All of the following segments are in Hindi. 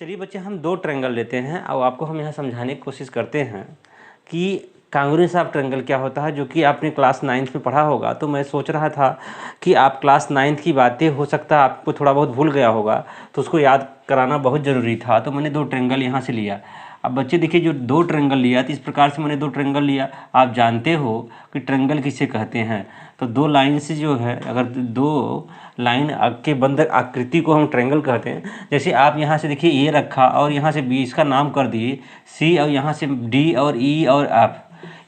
चलिए बच्चे, हम दो ट्रायंगल लेते हैं और आपको हम यहाँ समझाने की कोशिश करते हैं कि कांग्रुएंस ऑफ ट्रायंगल क्या होता है, जो कि आपने क्लास 9th में पढ़ा होगा। तो मैं सोच रहा था कि आप क्लास 9th की बातें हो सकता है आपको थोड़ा बहुत भूल गया होगा, तो उसको याद कराना बहुत ज़रूरी था। तो मैंने दो ट्रायंगल यहाँ से लिया। अब बच्चे देखिए, जो दो ट्रायंगल लिया तो इस प्रकार से मैंने दो ट्रायंगल लिया। आप जानते हो कि ट्रायंगल किसे कहते हैं। तो दो लाइन से जो है, अगर दो लाइन के बंध आकृति को हम ट्रायंगल कहते हैं। जैसे आप यहाँ से देखिए ए रखा और यहाँ से बी, इसका नाम कर दिए सी, और यहाँ से डी और ई और एफ,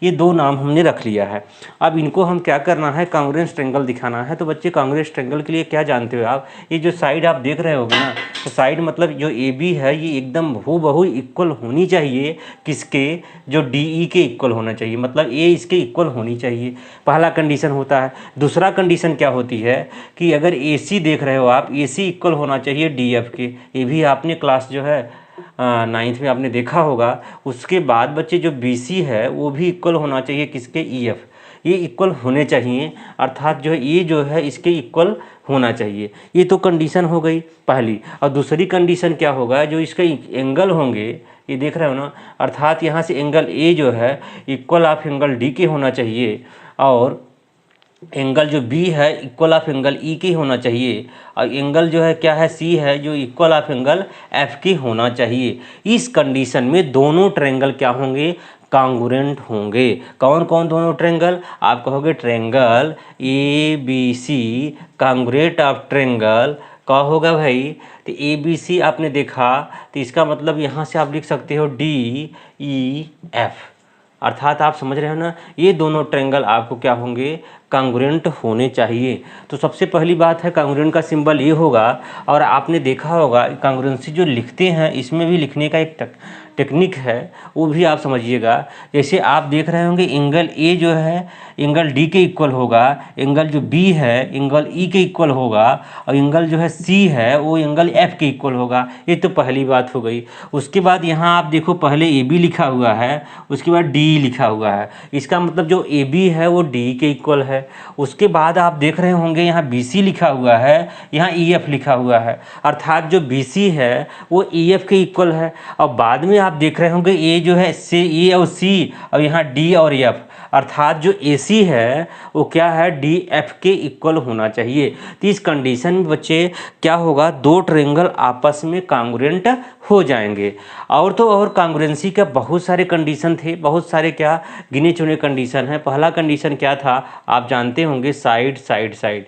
ये दो नाम हमने रख लिया है। अब इनको हम क्या करना है, कांग्रुएंस ट्रायंगल दिखाना है। तो बच्चे, कांग्रुएंस ट्रायंगल के लिए क्या जानते हो आप, ये जो साइड आप देख रहे होगे ना, तो साइड मतलब जो ए बी है ये एकदम हूबहू इक्वल होनी चाहिए किसके, जो डी ई के इक्वल होना चाहिए, मतलब ए इसके इक्वल होनी चाहिए। पहला कंडीशन होता है। दूसरा कंडीशन क्या होती है कि अगर ए सी देख रहे हो आप, ए सी इक्वल होना चाहिए डी एफ के। ये भी आपने क्लास जो है 9th में आपने देखा होगा। उसके बाद बच्चे जो बी सी है वो भी इक्वल होना चाहिए किसके, ई एफ। ये इक्वल होने चाहिए, अर्थात जो है ये जो है इसके इक्वल होना चाहिए। ये तो कंडीशन हो गई पहली। और दूसरी कंडीशन क्या होगा, जो इसके एंगल होंगे, ये देख रहे हो ना, अर्थात यहाँ से एंगल ए जो है इक्वल ऑफ एंगल डी के होना चाहिए, और एंगल जो बी है इक्वल ऑफ एंगल ई की होना चाहिए, और एंगल जो है क्या है, सी है, जो इक्वल ऑफ एंगल एफ की होना चाहिए। इस कंडीशन में दोनों ट्रायंगल क्या होंगे, कांग्रुएंट होंगे। कौन कौन दोनों ट्रायंगल, आप कहोगे triangle A B C congruent of triangle क्या होगा भाई। तो ए बी सी आपने देखा, तो इसका मतलब यहाँ से आप लिख सकते हो डी ई एफ, अर्थात आप समझ रहे हो ना, ये दोनों ट्रायंगल आपको क्या होंगे, कांग्रुएंट होने चाहिए। तो सबसे पहली बात है, कांग्रुएंट का सिंबल ये होगा। और आपने देखा होगा कांग्रुएंसी जो लिखते हैं, इसमें भी लिखने का एक टेक्निक है, वो भी आप समझिएगा। जैसे आप देख रहे होंगे एंगल ए जो है एंगल डी के इक्वल होगा, एंगल जो बी है एंगल ई के इक्वल होगा, और एंगल जो है सी है वो एंगल एफ के इक्वल होगा। ये तो पहली बात हो गई। उसके बाद यहाँ आप देखो, पहले ए बी लिखा हुआ है, उसके बाद डी लिखा हुआ है, इसका मतलब जो ए बी है वो डी के इक्वल है। उसके बाद आप देख रहे होंगे यहाँ बी सी लिखा हुआ है, यहाँ ई एफ लिखा हुआ है, अर्थात जो बी सी है वो ई एफ के इक्वल है। और बाद में आप देख रहे होंगे ए जो है से ए और सी, और यहाँ डी और एफ, अर्थात जो ए सी है वो क्या है, डी एफ के इक्वल होना चाहिए। तो इस कंडीशन में बच्चे क्या होगा, दो ट्रायंगल आपस में कांग्रुएंट हो जाएंगे। और तो और कांग्रुएंसी का बहुत सारे कंडीशन थे, बहुत सारे क्या गिने चुने कंडीशन हैं। पहला कंडीशन क्या था, आप जानते होंगे, साइड साइड साइड,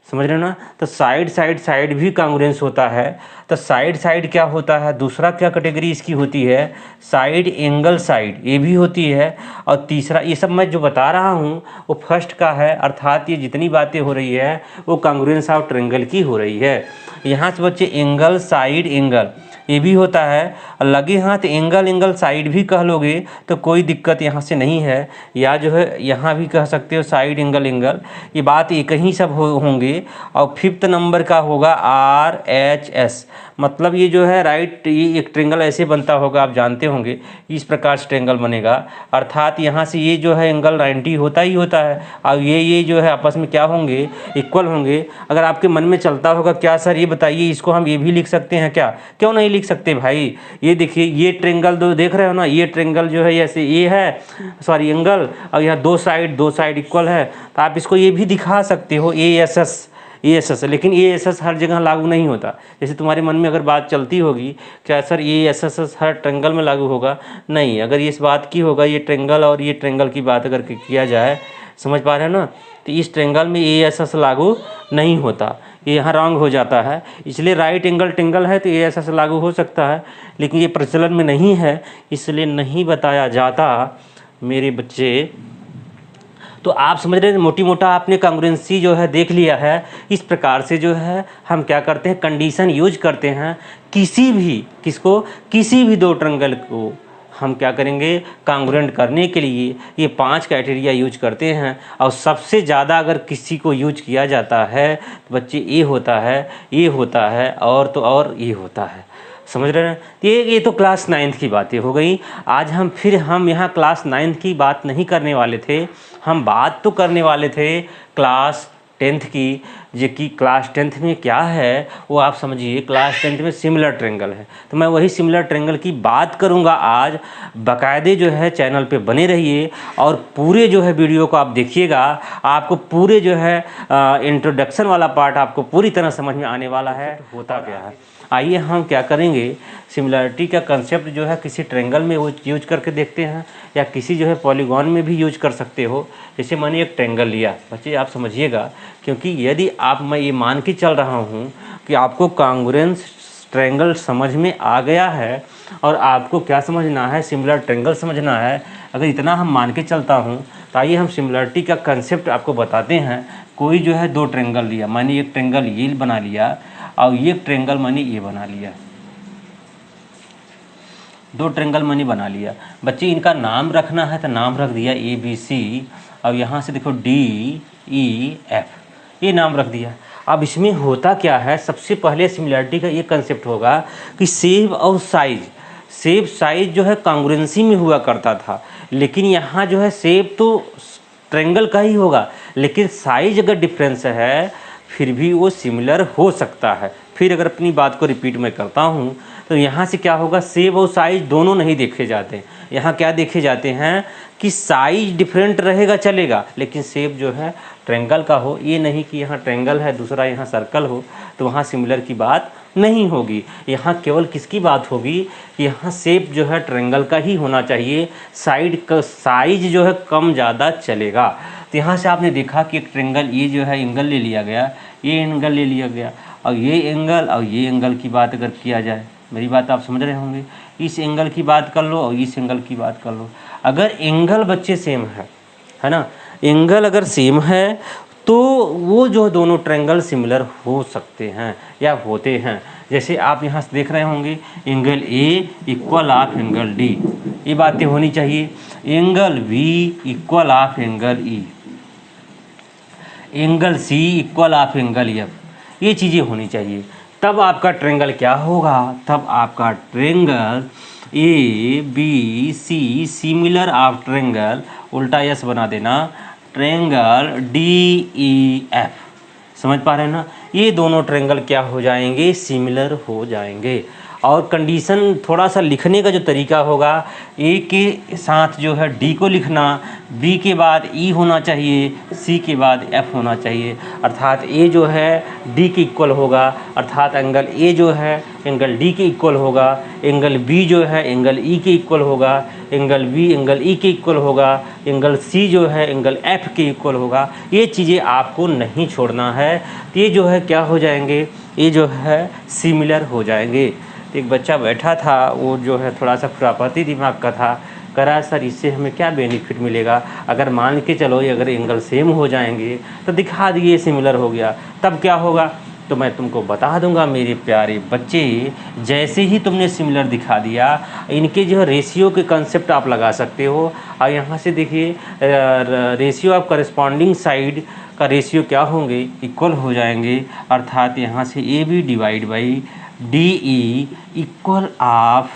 समझ रहे हो ना। तो साइड साइड साइड भी कांग्रुएंस होता है। तो साइड साइड क्या होता है, दूसरा क्या कैटेगरी इसकी होती है, साइड एंगल साइड, ये भी होती है। और तीसरा, ये सब मैं जो बता रहा हूँ वो फर्स्ट का है, अर्थात ये जितनी बातें हो रही है वो कांग्रुएंस ऑफ ट्रायंगल की हो रही है। यहाँ से बच्चे एंगल साइड एंगल ये भी होता है। और लगे हाथ एंगल एंगल साइड भी कह लोगे तो कोई दिक्कत यहाँ से नहीं है, या जो है यहाँ भी कह सकते हो साइड एंगल एंगल, ये बात एक ही सब होंगे। और फिफ्थ नंबर का होगा आर एच एस, मतलब ये जो है राइट, ये एक ट्रायंगल ऐसे बनता होगा, आप जानते होंगे इस प्रकार से ट्रायंगल बनेगा। अर्थात यहाँ से ये जो है एंगल 90 होता ही होता है, और ये जो है आपस में क्या होंगे, इक्वल होंगे। अगर आपके मन में चलता होगा क्या सर ये बताइए, इसको हम ये भी लिख सकते हैं क्या, क्यों नहीं लिख सकते भाई। ये देखिए, ये ट्रायंगल दो देख रहे हो ना, ये ट्रायंगल जो है ऐसे ये है, सॉरी एंगल, और यहाँ दो साइड इक्वल है, तो आप इसको ये भी दिखा सकते हो ए एस एस। लेकिन ए एस एस हर जगह लागू नहीं होता। जैसे तुम्हारे मन में अगर बात चलती होगी क्या sir A S S her triangle में लागू होगा, नहीं। अगर इस बात की होगा, ये ट्रायंगल और ये ट्रायंगल की बात अगर किया जाए, समझ पा रहे हैं ना, तो इस ट्रायंगल में ए एस एस लागू नहीं होता, ये यहाँ रॉन्ग हो जाता है। इसलिए राइट एंगल ट्रायंगल है तो ए एस एस लागू हो सकता है, लेकिन ये प्रचलन में नहीं है, इसलिए नहीं बताया जाता मेरे बच्चे। तो आप समझ रहे हैं, मोटी मोटा आपने कांग्रुएंसी जो है देख लिया है। इस प्रकार से जो है हम क्या करते हैं, कंडीशन यूज करते हैं किसी भी दो ट्रायंगल को हम क्या करेंगे, कांग्रुएंट करने के लिए ये 5 क्राइटेरिया यूज करते हैं। और सबसे ज़्यादा अगर किसी को यूज किया जाता है तो बच्चे ये होता है और तो और ये होता है, समझ रहे हैं। ये तो क्लास 9th की बातें हो गई। आज हम यहाँ क्लास 9th की बात नहीं करने वाले थे, हम बात तो करने वाले थे क्लास 10th की, जो कि क्लास 10th में क्या है वो आप समझिए, क्लास 10th में सिमिलर ट्रायंगल है। तो मैं वही सिमिलर ट्रायंगल की बात करूँगा आज। बाकायदे जो है चैनल पे बने रहिए और पूरे जो है वीडियो को आप देखिएगा, आपको पूरे जो है इंट्रोडक्शन वाला पार्ट आपको पूरी तरह समझ में आने वाला है होता क्या है। आइए हम क्या करेंगे, सिमिलरिटी का कंसेप्ट जो है किसी ट्रायंगल में वो यूज करके देखते हैं, या किसी जो है पॉलीगॉन में भी यूज कर सकते हो। जैसे मैंने एक ट्रायंगल लिया, बच्चे आप समझिएगा, क्योंकि यदि मैं ये मान के चल रहा हूँ कि आपको कांग्रुएंस ट्रायंगल समझ में आ गया है और आपको क्या समझना है, सिमिलर ट्रायंगल समझना है, अगर इतना हम मान के चलता हूँ तो आइए हम सिमिलरिटी का कंसेप्ट आपको बताते हैं। कोई जो है 2 ट्रायंगल लिया, मैंने एक ट्रायंगल ये बना लिया और ये ट्रायंगल मैंने ये बना लिया, 2 ट्रायंगल मैंने बना लिया। बच्चे इनका नाम रखना है तो नाम रख दिया ABC, और यहाँ से देखो DEF, ये नाम रख दिया। अब इसमें होता क्या है, सबसे पहले सिमिलरिटी का ये कंसेप्ट होगा कि शेप और साइज, शेप साइज जो है कांग्रुएंसी में हुआ करता था, लेकिन यहाँ जो है शेप तो ट्रायंगल का ही होगा, लेकिन साइज अगर डिफरेंस है फिर भी वो सिमिलर हो सकता है। फिर अगर अपनी बात को रिपीट मैं करता हूँ तो यहाँ से क्या होगा, शेप और साइज दोनों नहीं देखे जाते। यहाँ क्या देखे जाते हैं कि साइज डिफरेंट रहेगा चलेगा, लेकिन शेप जो है ट्रायंगल का हो। ये नहीं कि यहाँ ट्रायंगल है दूसरा यहाँ सर्कल हो तो वहाँ सिमिलर की बात नहीं होगी। यहाँ केवल किसकी बात होगी, यहाँ शेप जो है ट्रायंगल का ही होना चाहिए, साइड का साइज जो है कम ज़्यादा चलेगा। तो यहाँ से आपने देखा कि एक ट्रायंगल ये जो है एंगल ले लिया गया, ये एंगल ले लिया गया, और ये एंगल और ये एंगल की बात अगर किया जाए, मेरी बात आप समझ रहे होंगे, इस एंगल की बात कर लो और इस एंगल की बात कर लो। अगर एंगल बच्चे सेम है ना, एंगल अगर सेम है तो वो जो दोनों ट्रायंगल सिमिलर हो सकते हैं या होते हैं। जैसे आप यहाँ से देख रहे होंगे angle A equal of angle D, ये बातें होनी चाहिए। Angle B equal of angle E, angle C equal of angle F, ये चीज़ें होनी चाहिए। तब आपका ट्रायंगल क्या होगा, तब आपका triangle ABC similar of triangle, उल्टा यस बना देना, ट्रायंगल DEF। समझ पा रहे हैं ना, ये दोनों ट्रायंगल क्या हो जाएंगे, सिमिलर हो जाएंगे। और कंडीशन थोड़ा सा लिखने का जो तरीका होगा, ए के साथ जो है डी को लिखना, बी के बाद ई होना चाहिए, सी के बाद एफ होना चाहिए। अर्थात ए जो है डी के इक्वल होगा, अर्थात एंगल ए जो है एंगल डी के इक्वल होगा, एंगल बी जो है एंगल ई के इक्वल होगा, एंगल बी एंगल ई के इक्वल होगा, एंगल सी जो है एंगल एफ के इक्वल होगा। ये चीज़ें आपको नहीं छोड़ना है, तो ये जो है क्या हो जाएंगे, ये जो है सिमिलर हो जाएंगे। तो एक बच्चा बैठा था, वो जो है थोड़ा सा खुरापाती दिमाग का था, कह रहा सर इससे हमें क्या बेनिफिट मिलेगा, अगर मान के चलो ये अगर एंगल सेम हो जाएंगे तो दिखा दिए सिमिलर हो गया, तब क्या होगा। तो मैं तुमको बता दूंगा मेरे प्यारे बच्चे, जैसे ही तुमने सिमिलर दिखा दिया, इनके जो है रेशियो के कंसेप्ट आप लगा सकते हो। और यहाँ से देखिए रेशियो ऑफ करस्पॉन्डिंग साइड का रेशियो क्या होंगे, इक्वल हो जाएंगे। अर्थात यहाँ से A B divide by D E equal of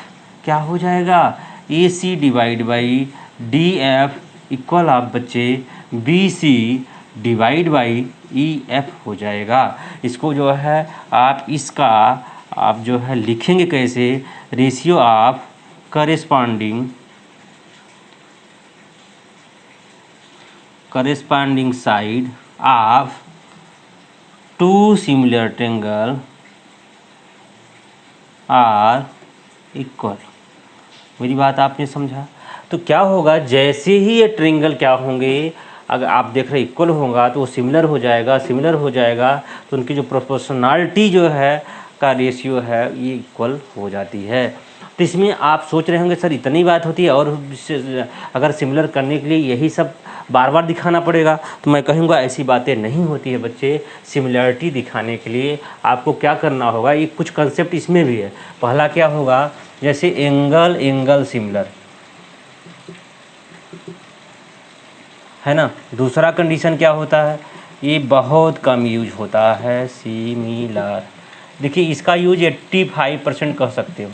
क्या हो जाएगा, A C divide by D F equal of बच्चे B C divide by E F हो जाएगा। इसको जो है आप इसका आप जो है लिखेंगे कैसे, ratio of corresponding side of two similar triangle are equal. मेरी बात आपने समझा। तो क्या होगा, जैसे ही ये ट्रायंगल क्या होंगे, अगर आप देख रहे इक्वल होगा तो वो सिमिलर हो जाएगा, सिमिलर हो जाएगा तो उनकी जो प्रोपोर्शनलिटी जो है का रेशियो है ये इक्वल हो जाती है। तो इसमें आप सोच रहे होंगे सर इतनी बात होती है और अगर सिमिलर करने के लिए यही सब बार बार दिखाना पड़ेगा, तो मैं कहूँगा ऐसी बातें नहीं होती है बच्चे। सिमिलरिटी दिखाने के लिए आपको क्या करना होगा, ये कुछ कंसेप्ट इसमें भी है। पहला क्या होगा, जैसे एंगल सिमिलर है ना। दूसरा कंडीशन क्या होता है, ये बहुत कम यूज होता है सिमिलर। देखिए इसका यूज 85% कह सकते हो।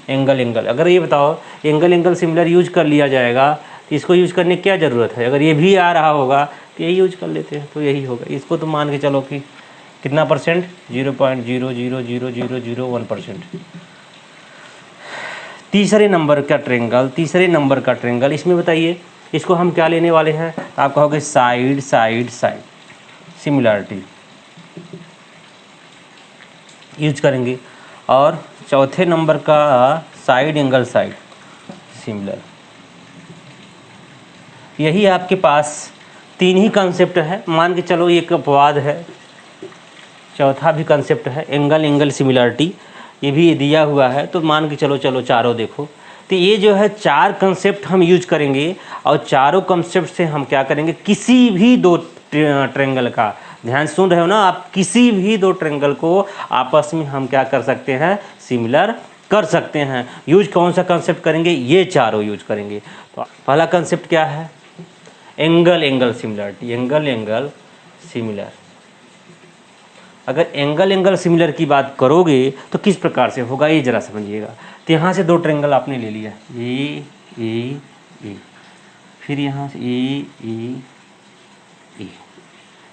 एंगल अगर ये बताओ एंगल सिमिलर यूज कर लिया जाएगा तो इसको यूज करने की क्या ज़रूरत है। अगर ये भी आ रहा होगा तो यही यूज कर लेते हैं, तो यही होगा। इसको तो मान के चलो कि कितना परसेंट? 0.0000001%। तीसरे नंबर का ट्रेंगल, इसमें बताइए इसको हम क्या लेने वाले हैं? तो आप कहोगे side side side similarity use करेंगे। और चौथे नंबर का साइड एंगल साइड सिमिलर। यही आपके पास 3 ही कंसेप्ट है। मान के चलो एक अपवाद है, चौथा भी कंसेप्ट है एंगल एंगल सिमिलरिटी, ये भी दिया हुआ है। तो मान के चलो चारों देखो। तो ये जो है 4 कंसेप्ट हम यूज करेंगे और चारों कंसेप्ट से हम क्या करेंगे, किसी भी 2 ट्रायंगल का, ध्यान सुन रहे हो ना आप, किसी भी 2 ट्रायंगल को आपस में हम क्या कर सकते हैं, सिमिलर कर सकते हैं। यूज कौन सा कंसेप्ट करेंगे? ये चारों यूज करेंगे। तो पहला कंसेप्ट क्या है? Angle angle similarity, angle angle similar. अगर एंगल एंगल सिमिलर की बात करोगे तो किस प्रकार से होगा, ये जरा समझिएगा। तो यहाँ से 2 ट्रायंगल आपने ले लिया, ए, फिर यहाँ से ए,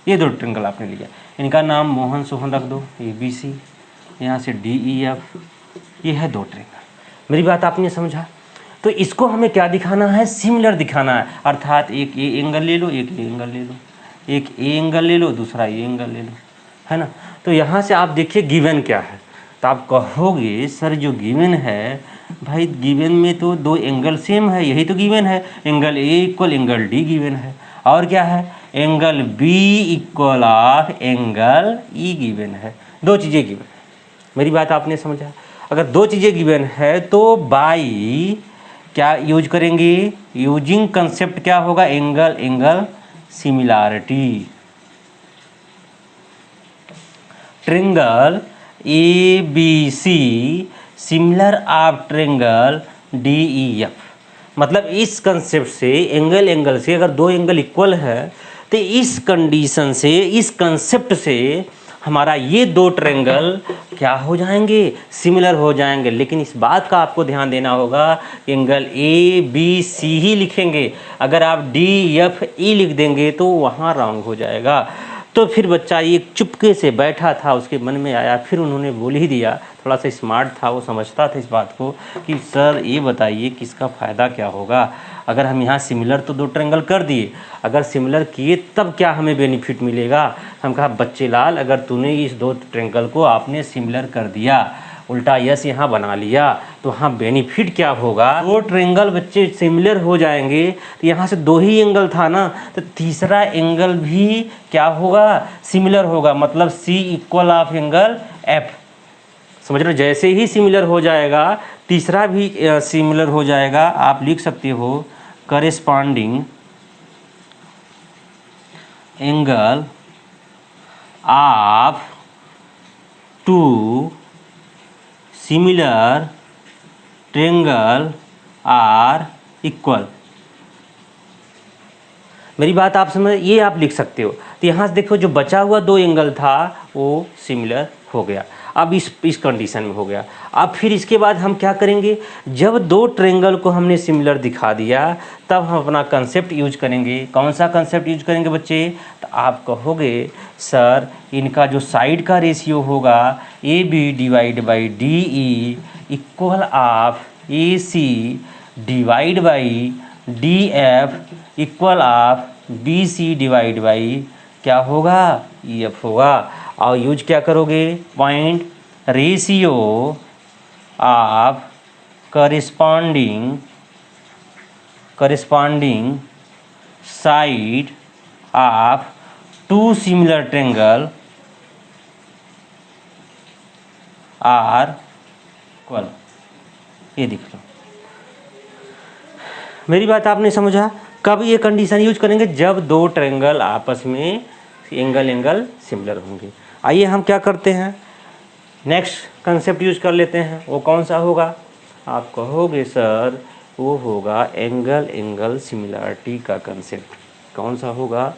ये 2 ट्रायंगल आपने लिया। इनका नाम मोहन सोहन रख दो, ABC, यहाँ से DEF, ये है 2 ट्रायंगल। मेरी बात आपने समझा? तो इसको हमें क्या दिखाना है, सिमिलर दिखाना है। अर्थात एक ए एंगल ले लो, एक ए एंगल ले लो, एक ए एंगल ले लो, दूसरा ए एंगल ले लो, है ना। तो यहाँ से आप देखिए गिवन क्या है। तो आप कहोगे सर जो गिवन है भाई, गिवन में तो 2 एंगल सेम है, यही तो गिवन है। Angle A equal angle D given है, और क्या है, angle B equal of angle E given है। 2 चीज़ें गिवन है। मेरी बात आपने समझा? अगर 2 चीज़ें गिवन है तो बाई क्या यूज करेंगे, यूजिंग कंसेप्ट क्या होगा, angle angle similarity. Triangle ABC similar of triangle DEF। मतलब इस कंसेप्ट से, एंगल एंगल से अगर 2 एंगल इक्वल है तो इस कंडीशन से, इस कंसेप्ट से हमारा ये 2 ट्रायंगल क्या हो जाएंगे, सिमिलर हो जाएंगे। लेकिन इस बात का आपको ध्यान देना होगा, एंगल ABC ही लिखेंगे। अगर आप DFE लिख देंगे तो वहाँ रॉन्ग हो जाएगा। तो फिर बच्चा ये चुपके से बैठा था, उसके मन में आया, फिर उन्होंने बोल ही दिया। थोड़ा सा स्मार्ट था, वो समझता था इस बात को कि सर ये बताइए कि इसका फ़ायदा क्या होगा। अगर हम यहाँ सिमिलर तो 2 ट्रायंगल कर दिए, अगर सिमिलर किए तब क्या हमें बेनिफिट मिलेगा। हम कहा बच्चे लाल, अगर तूने इस 2 ट्रायंगल को आपने सिमिलर कर दिया, उल्टा यस यहाँ बना लिया, तो हाँ बेनिफिट क्या होगा, 2 ट्रायंगल बच्चे सिमिलर हो जाएंगे। तो यहाँ से 2 ही एंगल था ना, तो तीसरा एंगल भी क्या होगा, सिमिलर होगा। मतलब C equal of angle F। समझ रहे हो? जैसे ही सिमिलर हो जाएगा तीसरा भी सिमिलर हो जाएगा। आप लिख सकते हो corresponding angle of 2 similar triangle are equal. मेरी बात आप समझ, ये आप लिख सकते हो। तो यहाँ से देखो जो बचा हुआ 2 एंगल था वो सिमिलर हो गया। अब इस कंडीशन में हो गया। अब फिर इसके बाद हम क्या करेंगे, जब 2 ट्रायंगल को हमने सिमिलर दिखा दिया तब हम अपना कंसेप्ट यूज करेंगे। कौन सा कंसेप्ट यूज करेंगे बच्चे? तो आप कहोगे सर इनका जो साइड का रेशियो होगा AB divide by DE equal of AC divide by DF equal of BC divide by क्या होगा, EF होगा। और यूज क्या करोगे, point ratio of corresponding side of 2 similar triangle are equal. ये देख लो। मेरी बात आपने समझा? कब ये कंडीशन यूज करेंगे, जब 2 ट्रायंगल आपस में एंगल एंगल सिमिलर होंगे। आइए हम क्या करते हैं, नेक्स्ट कंसेप्ट यूज कर लेते हैं। वो कौन सा होगा? आप कहोगे सर वो होगा एंगल एंगल सिमिलरिटी का कंसेप्ट। कौन सा होगा?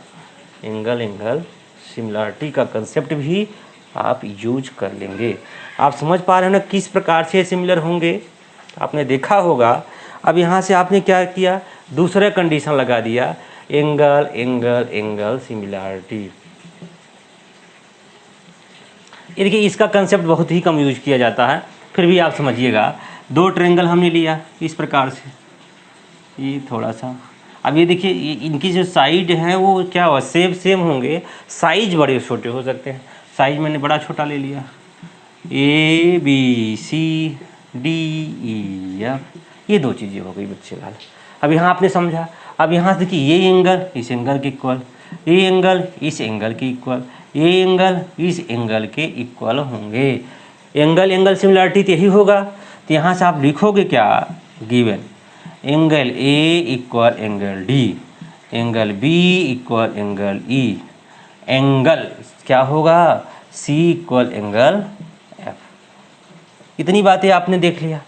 एंगल एंगल सिमिलरिटी का कंसेप्ट भी आप यूज कर लेंगे। आप समझ पा रहे हो ना किस प्रकार से सिमिलर होंगे? आपने देखा होगा। अब यहाँ से आपने क्या किया, दूसरा कंडीशन लगा दिया, एंगल एंगल एंगल सिमिलरिटी। ये देखिए इसका कंसेप्ट बहुत ही कम यूज किया जाता है, फिर भी आप समझिएगा। दो ट्रायंगल हमने लिया इस प्रकार से, ये थोड़ा सा, अब ये देखिए इनकी जो साइड है वो क्या हुआ, सेम होंगे, साइज बड़े छोटे हो सकते हैं। साइज मैंने बड़ा छोटा ले लिया, ABCDEF, ये दो चीज़ें हो गई बच्चे वाले। अब यहाँ आपने समझा। अब यहाँ से देखिए ये एंगल इस एंगल के इक्वल, ये एंगल इस एंगल के इक्वल, ये एंगल इस एंगल के इक्वल होंगे। एंगल एंगल सिमिलरिटी तो यही होगा। तो यहाँ से आप लिखोगे क्या, given angle A equal angle D, angle B equal angle E, angle क्या होगा, C इक्वल एंगल F। इतनी बातें आपने देख लिया।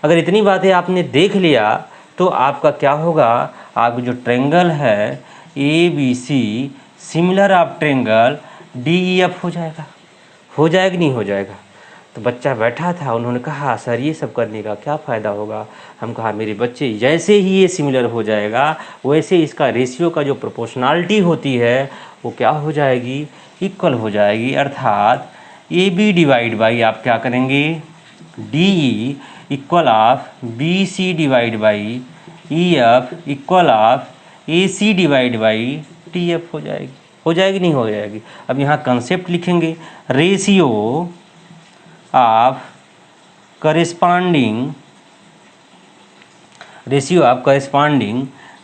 अगर इतनी बातें आपने देख लिया तो आपका क्या होगा, आपका जो ट्रायंगल है ABC similar of triangle DEF हो जाएगा। हो जाएगा नहीं हो जाएगा। तो बच्चा बैठा था, उन्होंने कहा सर ये सब करने का क्या फ़ायदा होगा। हम कहा मेरे बच्चे जैसे ही ये सिमिलर हो जाएगा वैसे इसका रेशियो का जो प्रोपोर्शनलिटी होती है वो क्या हो जाएगी, इक्वल हो जाएगी। अर्थात AB डिवाइड बाई आप क्या करेंगे, DE equal of BC divide by EF equal of AC divide by TF हो जाएगी। हो जाएगी नहीं हो जाएगी। अब यहाँ कंसेप्ट लिखेंगे, रेशियो ऑफ करेस्पॉन्डिंग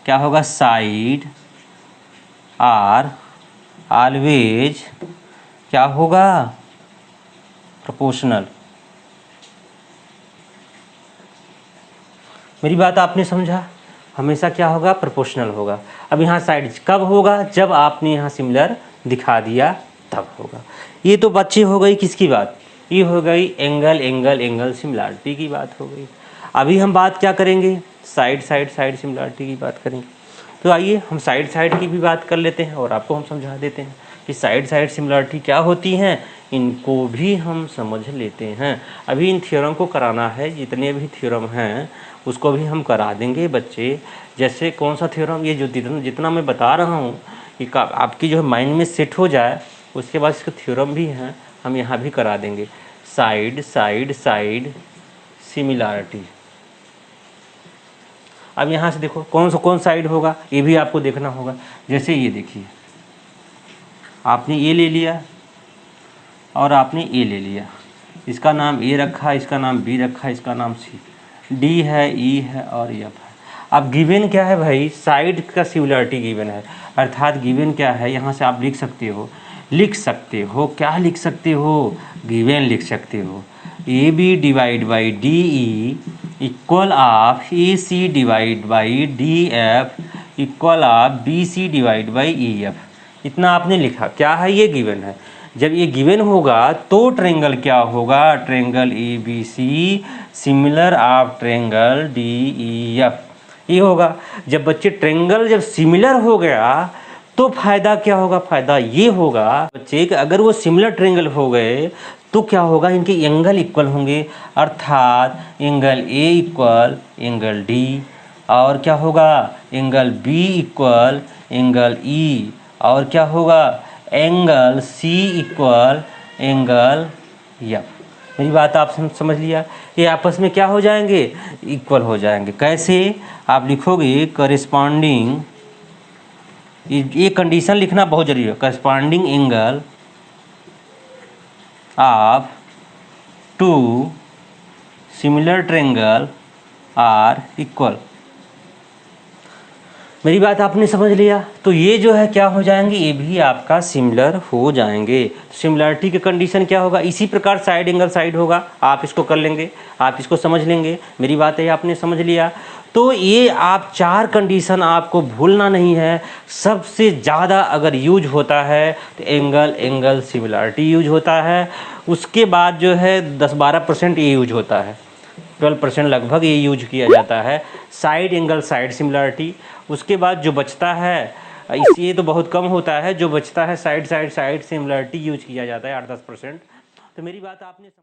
क्या होगा, साइड आर ऑलवेज क्या होगा, प्रोपोर्शनल। मेरी बात आपने समझा, हमेशा क्या होगा, प्रोपोर्शनल होगा। अब यहाँ साइड कब होगा, जब आपने यहाँ सिमिलर दिखा दिया तब होगा। ये तो बच्चे हो गई किसकी बात, ये हो गई एंगल एंगल एंगल सिमिलरिटी की बात हो गई। अभी हम बात क्या करेंगे, साइड सिमिलरिटी की बात करेंगे। तो आइए हम साइड की भी बात कर लेते हैं और आपको हम समझा देते हैं कि साइड सिमिलरिटी क्या होती हैं, इनको भी हम समझ लेते हैं। अभी इन थ्योरम को कराना है, जितने भी थ्योरम हैं उसको भी हम करा देंगे बच्चे। जैसे कौन सा थ्योरम, ये जो जितना मैं बता रहा हूँ कि आपकी जो है माइंड में सेट हो जाए, उसके बाद इसके थ्योरम भी हैं हम यहाँ भी करा देंगे। Side similarity. अब यहाँ से देखो कौन साइड होगा, ये भी आपको देखना होगा। जैसे ये देखिए, आपने ये ले लिया और आपने ये ले लिया, इसका नाम A रखा, इसका नाम B रखा, इसका नाम C, D है, E है और F है। अब गिवन क्या है भाई, साइड का सिमिलरिटी गिवन है। अर्थात गिवन क्या है, यहाँ से आप लिख सकते हो क्या लिख सकते हो, गिवन लिख सकते हो। AB divide by DE equal of AC divide by DF equal of BC divide by EF। इतना आपने लिखा, क्या है ये गिवन है। जब ये गिवन होगा तो ट्रायंगल क्या होगा, triangle ABC similar of triangle DEF, ये होगा। जब बच्चे ट्रायंगल जब सिमिलर हो गया तो फायदा क्या होगा, फायदा ये होगा बच्चे कि अगर वो सिमिलर ट्रायंगल हो गए तो क्या होगा, इनके एंगल इक्वल होंगे। अर्थात angle A equal angle D और क्या होगा, angle B equal angle E और क्या होगा, angle C equal angle F। मेरी बात आप समझ लिया। ये आपस में क्या हो जाएंगे, इक्वल हो जाएंगे। कैसे, आप लिखोगे करेस्पॉन्डिंग, ये कंडीशन लिखना बहुत जरूरी है, corresponding angle of two similar triangle are equal. मेरी बात आपने समझ लिया। तो ये जो है क्या हो जाएंगे, ये भी आपका सिमिलर हो जाएंगे। सिमिलरिटी की कंडीशन क्या होगा, इसी प्रकार साइड एंगल साइड होगा, आप इसको कर लेंगे, आप इसको समझ लेंगे। मेरी बात है आपने समझ लिया। तो ये आप चार कंडीशन आपको भूलना नहीं है। सबसे ज़्यादा अगर यूज होता है तो एंगल एंगल सिमिलरिटी यूज होता है। उसके बाद जो है 10-12% ये यूज होता है, 12% लगभग ये यूज किया जाता है साइड एंगल साइड सिमिलरिटी। उसके बाद जो बचता है, ये तो बहुत कम होता है, जो बचता है साइड सिमिलरिटी यूज किया जाता है 8-10%। तो मेरी बात आपने